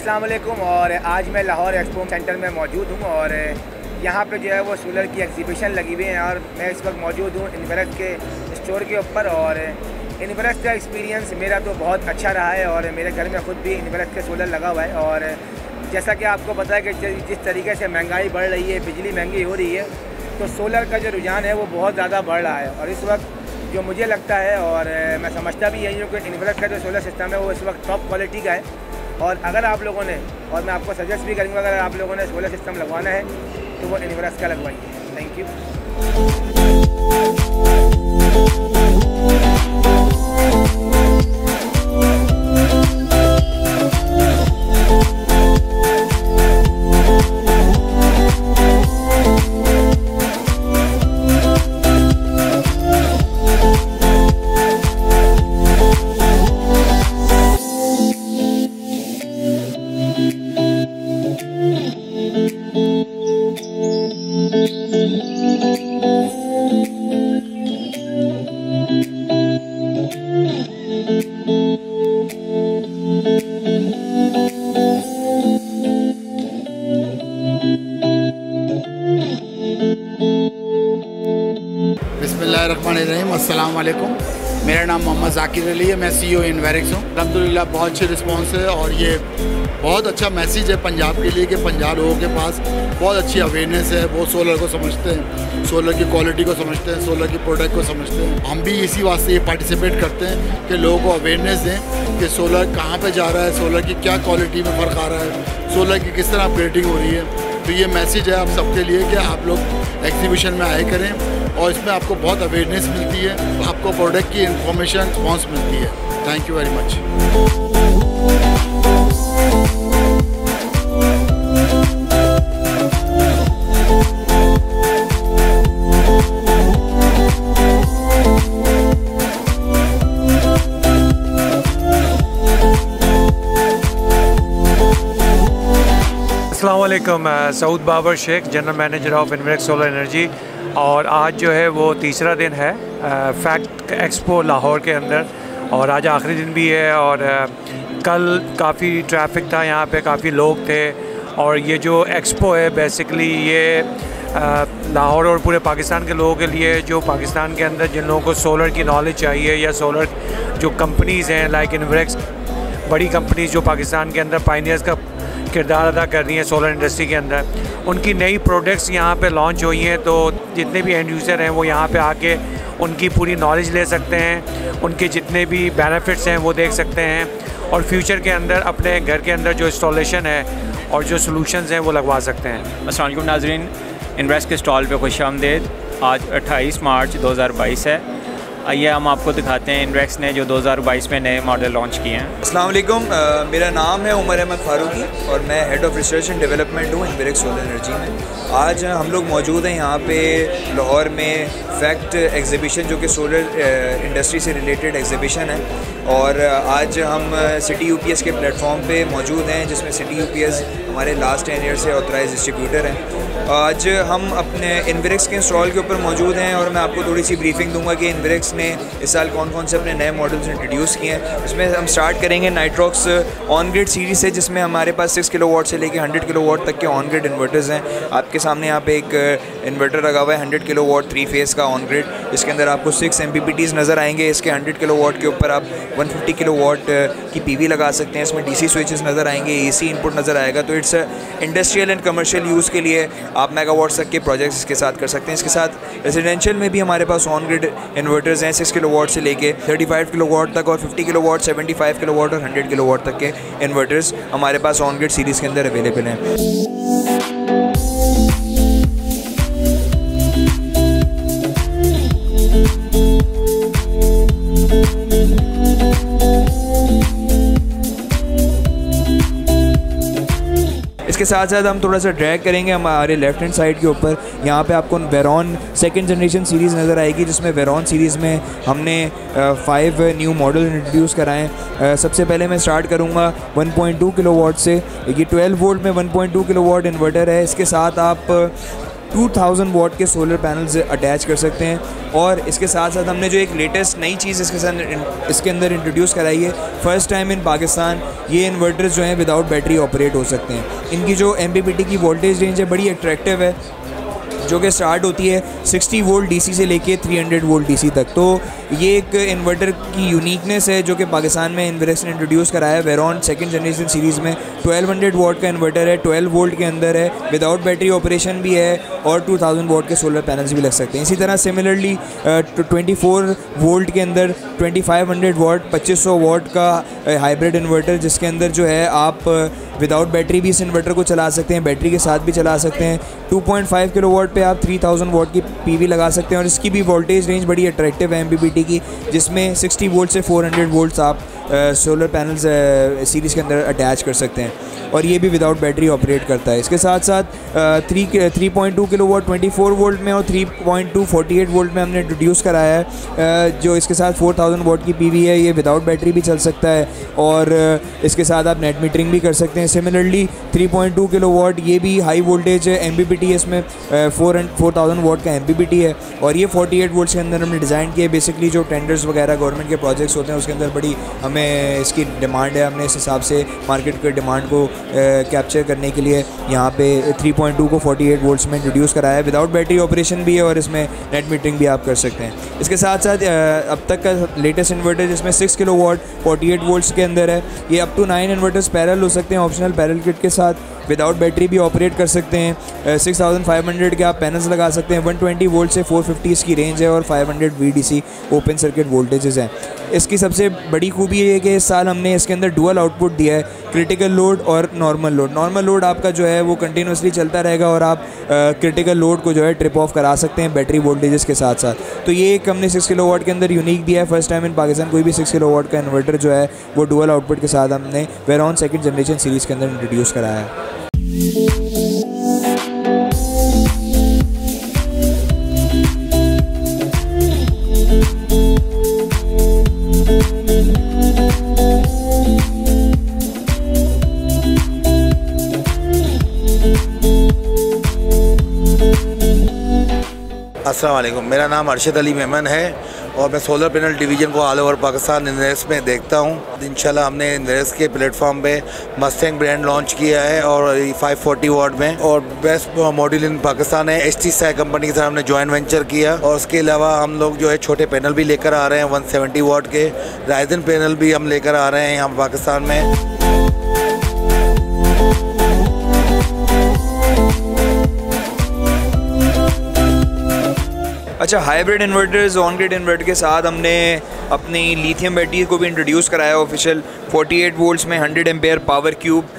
अस्सलाम वालेकुम। और आज मैं लाहौर एक्सपो सेंटर में मौजूद हूँ और यहाँ पे जो है वो सोलर की एग्जीबिशन लगी हुई है और मैं इस वक्त मौजूद हूँ इन्वेरेक्स के स्टोर के ऊपर। और इन्वेरेक्स का एक्सपीरियंस मेरा तो बहुत अच्छा रहा है और मेरे घर में ख़ुद भी इन्वेरेक्स के सोलर लगा हुआ है। और जैसा कि आपको पता है कि जिस तरीके से महंगाई बढ़ रही है, बिजली महंगी हो रही है, तो सोलर का जो रुझान है वो बहुत ज़्यादा बढ़ रहा है। और इस वक्त जो मुझे लगता है और मैं समझता भी यही हूँ कि इन्वेरेक्स का जो सोलर सिस्टम है वो इस वक्त टॉप क्वालिटी का है। और अगर आप लोगों ने, और मैं आपको सजेस्ट भी करूँगा, अगर आप लोगों ने सोलर सिस्टम लगवाना है तो वो इन्वेरेक्स का लगवाइए। Thank you. बिस्मिल्लाहिर्रहमानिर्रहीम, अस्सलाम वालेकुम। मेरा नाम मोहम्मद ज़ाकिर अली है, मैं CEO इन्वेरेक्स हूँ। अल्हम्दुलिल्लाह बहुत अच्छे रिस्पांस है और ये बहुत अच्छा मैसेज है पंजाब के लिए कि पंजाब लोगों के पास बहुत अच्छी अवेयरनेस है। वो सोलर को समझते हैं, सोलर की क्वालिटी को समझते हैं, सोलर की प्रोडक्ट को समझते हैं। हम भी इसी वास्ते ये पार्टिसिपेट करते हैं कि लोगों को अवेयरनेस दें कि सोलर कहाँ पर जा रहा है, सोलर की क्या क्वालिटी में फ़र्क आ रहा है, सोलर की किस तरह अपग्रेडिंग हो रही है। तो ये मैसेज है आप सबके लिए कि आप लोग एग्जीबिशन में आए करें और इसमें आपको बहुत अवेयरनेस मिलती है, आपको प्रोडक्ट की इंफॉर्मेशन रिस्पॉन्स मिलती है। Thank you very much. अस्सलाम वालेकुम। Saud Babar Shaikh, general manager of Inverex solar energy. और आज जो है वो तीसरा दिन है फैक्ट एक्सपो लाहौर के अंदर और आज आखिरी दिन भी है। और कल काफ़ी ट्रैफिक था, यहाँ पे काफ़ी लोग थे। और ये जो एक्सपो है बेसिकली ये लाहौर और पूरे पाकिस्तान के लोगों के लिए, जो पाकिस्तान के अंदर जिन लोगों को सोलर की नॉलेज चाहिए या सोलर जो कंपनीज़ हैं लाइक इन्वेरेक्स, बड़ी कंपनीज़ जो पाकिस्तान के अंदर पायनियर्स का किरदार अदा कर रही हैं सोलर इंडस्ट्री के अंदर, उनकी नई प्रोडक्ट्स यहाँ पे लॉन्च हुई हैं। तो जितने भी एंड यूज़र हैं वो यहाँ पे आके उनकी पूरी नॉलेज ले सकते हैं, उनके जितने भी बेनिफिट्स हैं वो देख सकते हैं और फ्यूचर के अंदर अपने घर के अंदर जो इंस्टॉलेशन है और जो सॉल्यूशंस हैं वो लगवा सकते हैं। अस्सलाम वालेकुम नाज़रीन, इन्वेरेक्स के स्टॉल पे खुशामदीद। आज 28 मार्च 2022 है। आइए हम आपको दिखाते हैं इन्वेरेक्स ने जो 2022 में नए मॉडल लॉन्च किए हैं। अस्सलाम वालेकुम, मेरा नाम है उमर अहमद फारूकी और मैं head of research and development हूँ इन्वेरेक्स सोलर एनर्जी में। आज हम लोग मौजूद हैं यहाँ पे लाहौर में फैक्ट एग्जीबिशन, जो कि सोलर इंडस्ट्री से रिलेटेड एग्जीबिशन है। और आज हम सिटी यूपीएस के प्लेटफॉर्म पे मौजूद हैं, जिसमें सिटी यूपीएस हमारे लास्ट 10 ईयर से ऑथराइज डिस्ट्रीब्यूटर हैं। आज हम अपने इन्वेरेक्स के स्टॉल के ऊपर मौजूद हैं और मैं आपको थोड़ी सी ब्रीफिंग दूंगा कि इन्वेरेक्स ने इस साल कौन कौन से अपने नए मॉडल्स इंट्रोड्यूस किए हैं। इसमें हम स्टार्ट करेंगे नाइट्रॉक्स ऑन ग्रिड सीरीज़ से, जिसमें हमारे पास 6 किलोवाट से लेकर 100 किलोवाट तक के ऑन ग्रिड इन्वर्टर्स हैं। आपके सामने यहाँ पे एक इन्वर्टर लगा हुआ है 100 किलोवाट 3 फेज़ का ऑन ग्रिड। इसके अंदर आपको 6 MPPTs नज़र आएंगे। इसके 100 किलोवाट के ऊपर आप 150 किलोवाट की PV लगा सकते हैं। इसमें DC स्विचेस नज़र आएंगे, AC इनपुट नज़र आएगा। तो it's industrial and commercial use के लिए आप मेगावाट्स तक के प्रोजेक्ट्स इसके साथ कर सकते हैं। इसके साथ रेजिडेंशियल में भी हमारे पास ऑन ग्रिड इन्वर्टर्स हैं 6 किलोवाट से लेके 35 किलोवाट तक और 50 किलोवाट, 75 किलोवाट और 100 किलोवाट तक के इन्वर्टर्स हमारे पास ऑन ग्रिड सीरीज़ के अंदर अवेलेबल हैं। इसके साथ साथ हम थोड़ा सा ड्रैग करेंगे हमारे लेफ्ट हैंड साइड के ऊपर। यहाँ पे आपको वेरॉन सेकंड जनरेशन सीरीज़ नज़र आएगी, जिसमें वेरॉन सीरीज़ में हमने 5 न्यू मॉडल इंट्रोड्यूस कराएँ। सबसे पहले मैं स्टार्ट करूँगा 1.2 किलोवाट से। ये 12 वोल्ट में 1.2 किलोवाट इन्वर्टर है। इसके साथ आप 2000 वॉट के सोलर पैनल्स अटैच कर सकते हैं। और इसके साथ साथ हमने जो एक लेटेस्ट नई चीज़ इसके अंदर इंट्रोड्यूस कराई है, फ़र्स्ट टाइम इन पाकिस्तान, ये इन्वर्टर्स जो हैं विदाउट बैटरी ऑपरेट हो सकते हैं। इनकी जो MPPT की वोल्टेज रेंज है बड़ी अट्रैक्टिव है, जो कि स्टार्ट होती है 60 वोल्ट DC से लेके 300 वोल्ट DC तक। तो ये एक इन्वर्टर की यूनिकनेस है जो कि पाकिस्तान में इन्वेरेक्स ने इंट्रोड्यूस कराया है। वेरॉन सेकंड जनरेशन सीरीज़ में 1200 वोल्ट का इन्वर्टर है, 12 वोल्ट के अंदर है, विदाउट बैटरी ऑपरेशन भी है और 2000 वोल्ट के सोलर पैनल्स भी लग सकते हैं। इसी तरह सिमिलरली 24 वोल्ट के अंदर 2500 वॉट 2500 वॉट का हाइब्रिड इन्वर्टर, जिसके अंदर जो है आप विदाउट बैटरी भी इस इन्वर्टर को चला सकते हैं, बैटरी के साथ भी चला सकते हैं। 2.5 किलोवाट पे आप 3000 वॉट की PV लगा सकते हैं और इसकी भी वोल्टेज रेंज बड़ी अट्रैक्टिव है MPPT की, जिसमें 60 वोल्ट से 400 वोल्ट्स आप सोलर पैनल्स सीरीज़ के अंदर अटैच कर सकते हैं और ये भी विदाउट बैटरी ऑपरेट करता है। इसके साथ साथ 3.2 किलोवाट 24 वोल्ट में और 3.2 48 वोल्ट में हमने इंट्रोड्यूस कराया है, जो इसके साथ 4000 वोल्ट की PV है। ये विदाउट बैटरी भी चल सकता है और इसके साथ आप नेट मीटरिंग भी कर सकते हैं। सिमिलरली 3.2 किलोवाट ये भी हाई वोल्टेज MPPT है, इसमें 4000 वोल्ट का MPPT है और ये 48 वोल्ट के अंदर हमने डिज़ाइन किया। बेसिकली जो टेंडर्स वगैरह गवर्नमेंट के प्रोजेक्ट्स होते हैं उसके अंदर बड़ी हमें इसकी डिमांड है, हमने इस हिसाब से मार्केट के डिमांड को कैप्चर करने के लिए यहाँ पे 3.2 को 48 वोल्ट्स में इंट्रोड्यूस कराया है। विदाउट बैटरी ऑपरेशन भी है और इसमें नेट मीटरिंग भी आप कर सकते हैं। इसके साथ साथ अब तक का लेटेस्ट इन्वर्टर जिसमें 6 किलोवाट 48 वोल्ट्स के अंदर है, ये अप टू 9 इन्वर्टर्स पैरेलल हो सकते हैं ऑप्शनल पैरेलल किट के साथ, विदाउट बैटरी भी ऑपरेट कर सकते हैं। 6500 के आप पैनल्स लगा सकते हैं। 120 वोल्ट से 450 इसकी रेंज है और 500 VDC ओपन सर्किट वोल्टेजेस हैं। इसकी सबसे बड़ी खूबी ये है कि इस साल हमने इसके अंदर डुअल आउटपुट दिया है, क्रिटिकल लोड और नॉर्मल लोड। नॉर्मल लोड आपका जो है वो कंटिन्यूसली चलता रहेगा और आप क्रिटिकल लोड को जो है ट्रिप ऑफ करा सकते हैं बैटरी वोल्टेजेस के साथ साथ। तो ये एक हमने 6 किलोवाट के अंदर यूनिक दिया है। फर्स्ट टाइम इन पाकिस्तान कोई भी 6 किलोवाट का इन्वर्टर जो है वो डुअल आउटपुट के साथ हमने वेरॉन सेकंड जनरेशन सीरीज़ के अंदर इंट्रोड्यूस कराया है। अस्सलाम वालेकुम, मेरा नाम अरशद अली मेमन है और मैं सोलर पैनल डिवीज़न को ऑल ओवर पाकिस्तान इन्वेरेक्स में देखता हूँ। इंशाल्लाह हमने इन्वेरेक्स के प्लेटफॉर्म पे मस्टैंग ब्रांड लॉन्च किया है और 540 वाट में, और बेस्ट मॉडल इन पाकिस्तान है। HT साई कंपनी के साथ हमने जॉइंट वेंचर किया और उसके अलावा हम लोग जो है छोटे पैनल भी लेकर आ रहे हैं 170 वाट के। राइजन पैनल भी हम लेकर आ रहे हैं यहाँ पाकिस्तान में। अच्छा, hybrid inverters on grid inverter के साथ हमने अपनी लिथियम बैटरी को भी इंट्रोड्यूस कराया ऑफिशियल 48 वोल्ट्स में 100 एम्पेयर पावर क्यूब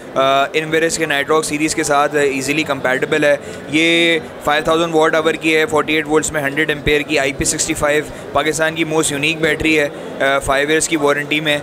इन्वेरेक्स के नाइट्रॉक्स सीरीज़ के साथ इजीली कंपैटिबल है। ये 5000 वॉट आवर की है, 48 वोल्ट्स में 100 एम्पेयर की IP65 पाकिस्तान की मोस्ट यूनिक बैटरी है, 5 ईयर्स की वारंटी में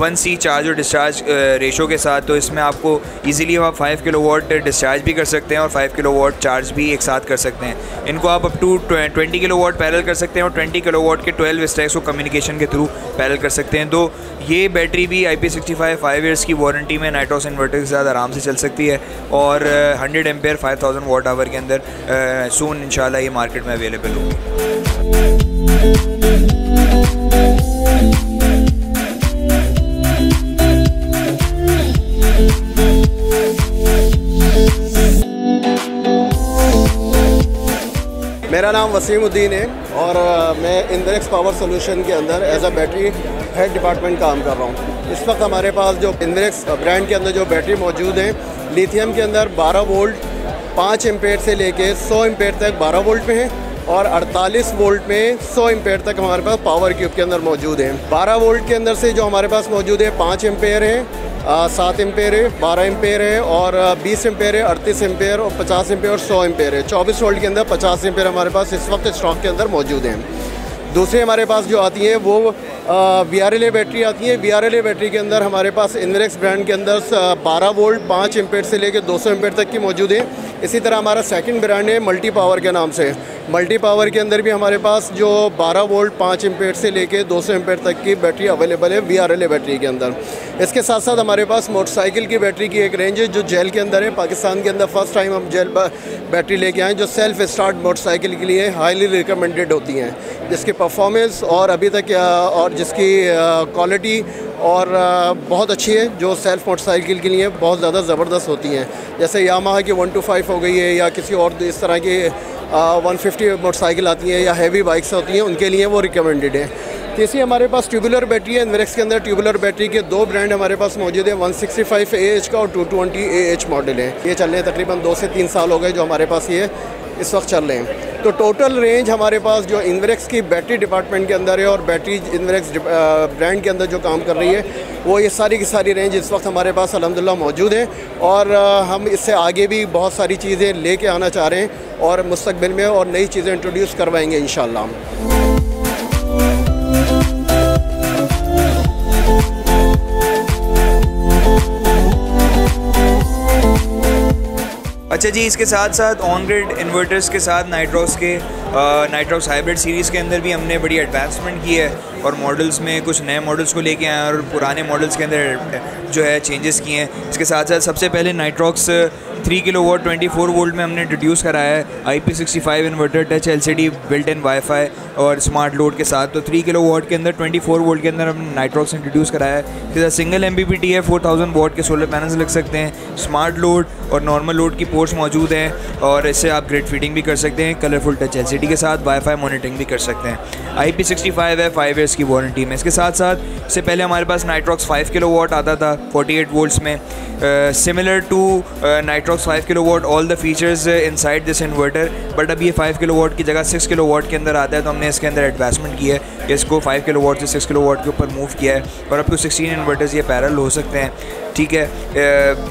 1C चार्ज और डिस्चार्ज रेशो के साथ। तो इसमें आपको इजीली आप 5 किलोवाट डिस्चार्ज भी कर सकते हैं और 5 किलोवाट चार्ज भी एक साथ कर सकते हैं। इनको आप अप टू 20 किलोवाट पैरेलल कर सकते हैं और 20 किलोवाट के 12 स्टैक्स को कम्युनिकेशन के थ्रू पैरेलल कर सकते हैं। तो ये बैटरी भी IP65 5 ईयर्स की वारंटी में नाइट्रॉक्स इन्वर्टर के साथ आराम से चल सकती है और 100 एम्पेयर 5000 वॉट आवर के अंदर सून इंशाल्लाह ये मार्केट में अवेलेबल होगी। मेरा नाम वसीमुद्दीन है और मैं इन्वेरेक्स पावर सोल्यूशन के अंदर as a battery head department काम कर रहा हूँ। इस वक्त हमारे पास जो इन्वेरेक्स ब्रांड के अंदर जो बैटरी मौजूद है, लिथियम के अंदर 12 वोल्ट 5 एम्पेयर से लेके 100 एम्पेयर तक 12 वोल्ट में है और 48 वोल्ट में 100 एम्पेयर तक हमारे पास पावर क्यूब के अंदर मौजूद है। 12 वोल्ट के अंदर से जो हमारे पास मौजूद है 5 एम्पेयर है, 7 एम्पेयर है, 12 एम्पेयर है और 20 एम्पेयर है, 38 एम्पेयर और 50 एम्पेयर और 100 एम्पेयर है। 24 वोल्ट के अंदर 50 एम्पेयर हमारे पास इस वक्त स्टॉक के अंदर मौजूद हैं। दूसरी हमारे पास जो आती है वो VRLA बैटरी आती है। VRLA बैटरी के अंदर हमारे पास इन्वेरेक्स ब्रांड के अंदर 12 वोल्ट 5 एम्पेयर से लेकर 200 एम्पेयर तक की मौजूद है। इसी तरह हमारा सेकंड ब्रांड है मल्टी पावर के नाम से। मल्टी पावर के अंदर भी हमारे पास जो 12 वोल्ट 5 एम्पेयर से लेके 200 एम्पेयर तक की बैटरी अवेलेबल है VRLA बैटरी के अंदर। इसके साथ साथ हमारे पास मोटरसाइकिल की बैटरी की एक रेंज है जो जेल के अंदर है। पाकिस्तान के अंदर फर्स्ट टाइम हम जेल बैटरी लेके आए जो सेल्फ स्टार्ट मोटरसाइकिल के लिए हाईली रिकमेंडेड होती हैं, जिसकी परफॉर्मेंस और अभी तक और जिसकी क्वालिटी और बहुत अच्छी है, जो सेल्फ मोटरसाइकिल के लिए बहुत ज़्यादा ज़बरदस्त होती हैं। जैसे यामाहा की 125 हो गई है या किसी और इस तरह की 150 मोटरसाइकिल आती हैं या हैवी बाइक्स होती हैं, उनके लिए वो रिकमेंडेड है। तीसरी हमारे पास ट्यूबुलर बैटरी है। इन्वेरेक्स के अंदर ट्यूबुलर बैटरी के 2 ब्रांड हमारे पास मौजूद है, 165 AH का और 220 AH मॉडल है। ये चल रहे हैं तकरीबन 2 से 3 साल हो गए जो हमारे पास ये इस वक्त चल रहे हैं। तो टोटल रेंज हमारे पास जो इन्वेरेक्स की बैटरी डिपार्टमेंट के अंदर है और बैटरी इन्वेरेक्स ब्रांड के अंदर जो काम कर रही है वो ये सारी की सारी रेंज इस वक्त हमारे पास अल्हम्दुलिल्लाह मौजूद है। और हम इससे आगे भी बहुत सारी चीज़ें लेके आना चाह रहे हैं और मुस्तकबिल में और नई चीज़ें इंट्रोड्यूस करवाएंगे इंशाअल्लाह। अच्छा जी, इसके साथ साथ ऑन ग्रिड इन्वर्टर्स के साथ नाइट्रॉक्स हाइब्रिड सीरीज़ के अंदर भी हमने बड़ी एडवांसमेंट की है और मॉडल्स में कुछ नए मॉडल्स को लेके आए हैं और पुराने मॉडल्स के अंदर जो है चेंजेस किए हैं। इसके साथ साथ सबसे पहले नाइट्रॉक्स 3 किलोवाट 24 वोल्ट में हमने इंट्रोड्यूस कराया है IP65 inverter, touch LCD, built in wifi और स्मार्ट लोड के साथ। तो 3 किलोवाट के अंदर 24 वोल्ट के अंदर हमने नाइट्रॉक्स इंट्रोड्यूस कराया है। इसके साथ सिंगल MPPT है, 4000 वाट के सोलर पैनल्स लग सकते हैं, स्मार्ट लोड और नॉर्मल लोड की पोर्ट्स मौजूद हैं और इससे आप ग्रिड फीडिंग भी कर सकते हैं। कलरफुल टच LCD के साथ वाईफाई मॉनिटरिंग भी कर सकते हैं। IP65 है, 5 ईयर्स की वारंटी में। इसके साथ साथ इससे पहले हमारे पास नाइट्रॉक्स 5 किलोवाट आता था 48 वोल्ट्स में। Similar to Nitrox 5 kilowatt all the features inside this inverter, but अब ये 5 किलोवाट की जगह 6 किलोवाट के अंदर आता है। तो हमने इसके अंदर एडवांसमेंट की है कि इसको 5 किलोवाट से 6 किलोवाट के ऊपर मूव किया है और अब तो 16 इन्वर्टर्स ये पैरेलल हो सकते हैं। ठीक है,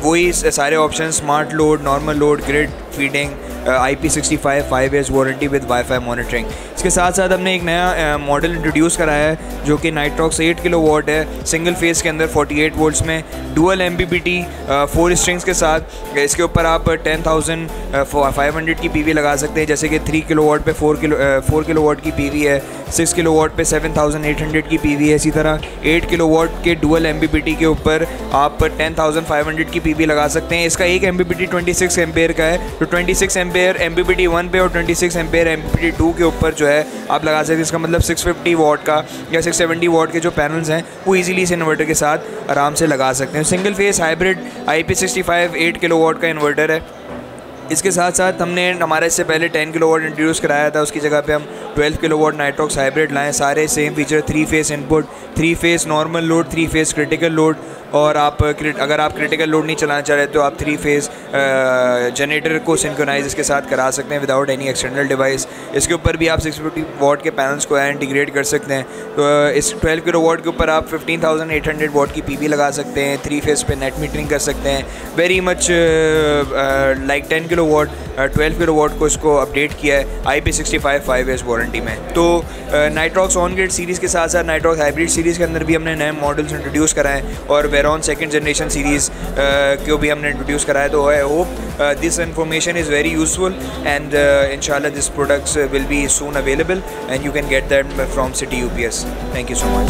वही सारे option, smart load, normal load, grid feeding, IP65 5 years warranty with wifi monitoring. इसके साथ साथ हमने एक नया मॉडल इंट्रोड्यूस कराया है जो कि नाइट्रॉक्स 8 किलोवाट है, सिंगल फेस के अंदर 48 वोल्ट्स में, डुअल MPPT 4 स्ट्रिंग्स के साथ। इसके ऊपर आप 10,500 की PV लगा सकते हैं, जैसे कि 3 किलोवाट पे 4 किलोवाट की PV है, 6 किलोवाट पे 7,800 की PV है। इसी तरह 8 किलोवाट के डुअल MPPT के ऊपर आप 10,500 की PV लगा सकते हैं। इसका एक MPPT 26 एम्पेयर का है, तो 26 एम्पेयर MPPT 1 पे और 26 एम्पेयर MPPT 2 के ऊपर जो है आप लगा सकते हैं। इसका मतलब 650 वाट का या 670 वाट के जो पैनल्स हैं वो इजीली इस इन्वर्टर के साथ आराम से लगा सकते हैं। Single phase hybrid IP65 8 kilowatt का इन्वर्टर है। इसके साथ साथ हमने हमारे इससे पहले 10 किलोवाट इंट्रोड्यूस कराया था, उसकी जगह पे हम 12 किलोवाट नाइट्रॉक्स हाइब्रिड लाएँ। सारे same feature, 3 face input, 3 face normal load, 3 face critical load और अगर आप क्रिटिकल लोड नहीं चलाना चाह रहे तो आप 3 फेस जनरेटर को सिंक्रोनाइज इसके साथ करा सकते हैं विदाउट एनी एक्सटर्नल डिवाइस। इसके ऊपर भी आप 650 वाट के पैनल्स को इंटीग्रेट कर सकते हैं। तो इस 12 किलोवाट के ऊपर आप 15,800 वाट की PV लगा सकते हैं, 3 फेस पे नेट मीटरिंग कर सकते हैं। Very much like 10 kilowatt 12 kilowatt को इसको अपडेट किया है IP65 5 ईयर्स वारंटी में। तो नाइट्रॉक्स ऑन ग्रिड सीरीज़ के साथ साथ नाइट्रॉक्स हाइब्रिड सीरीज़ के अंदर भी हमने नए मॉडल्स इंट्रोड्यूस कराए और वेरॉन सेकंड जनरेशन सीरीज़ को भी हमने इंट्रोड्यूस कराया। तो I hope this information is very useful and इंशाल्लाह this products will be soon available and you can get that from city UPS। Thank you so much.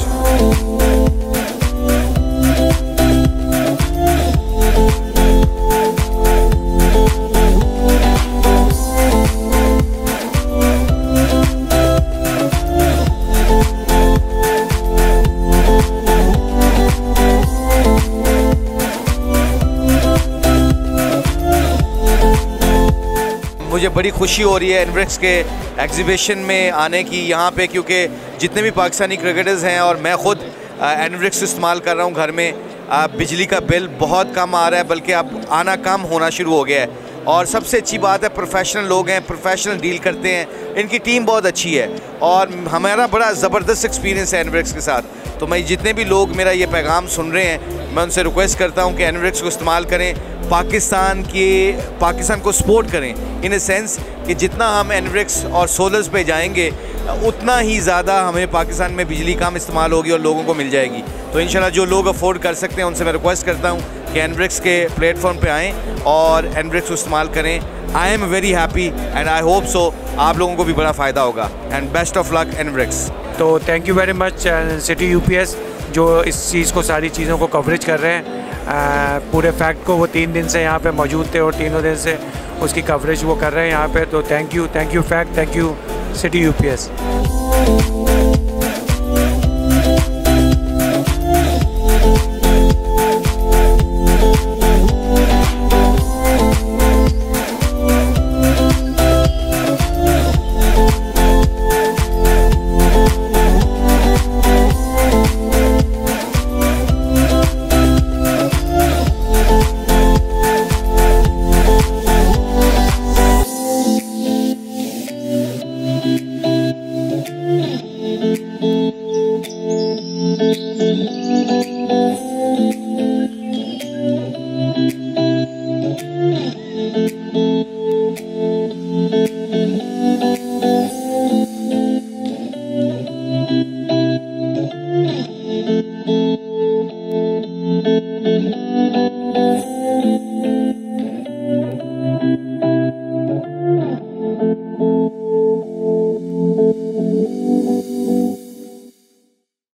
मुझे बड़ी खुशी हो रही है इन्वेरेक्स के एग्जीबिशन में आने की यहाँ पे, क्योंकि जितने भी पाकिस्तानी क्रिकेटर्स हैं और मैं ख़ुद इन्वेरेक्स इस्तेमाल कर रहा हूँ घर में, बिजली का बिल बहुत कम आ रहा है, बल्कि अब आना कम होना शुरू हो गया है। और सबसे अच्छी बात है प्रोफेशनल लोग हैं, प्रोफेशनल डील करते हैं, इनकी टीम बहुत अच्छी है और हमारा बड़ा ज़बरदस्त एक्सपीरियंस है इन्वेरेक्स के साथ। तो मैं जितने भी लोग मेरा ये पैगाम सुन रहे हैं, मैं उनसे रिक्वेस्ट करता हूँ कि इन्वेरेक्स को इस्तेमाल करें, पाकिस्तान को सपोर्ट करें इन अ सेंस कि जितना हम एनवरेक्स और सोलर्स पे जाएंगे उतना ही ज़्यादा हमें पाकिस्तान में बिजली कम इस्तेमाल होगी और लोगों को मिल जाएगी। तो इंशाल्लाह जो लोग अफोर्ड कर सकते हैं उनसे मैं रिक्वेस्ट करता हूँ कि एनवरेक्स के प्लेटफॉर्म पे आएँ और एनवरेक्स को इस्तेमाल करें। I am very happy and I hope so आप लोगों को भी बड़ा फ़ायदा होगा एंड बेस्ट ऑफ लक एनवरेक्स। तो thank you very much city UPS जो इस चीज़ को, सारी चीज़ों को कवरेज कर रहे हैं। पूरे फैक्ट को वो 3 दिन से यहाँ पे मौजूद थे और तीनों दिन से उसकी कवरेज वो कर रहे हैं यहाँ पे। तो thank you fact, thank you city UPS।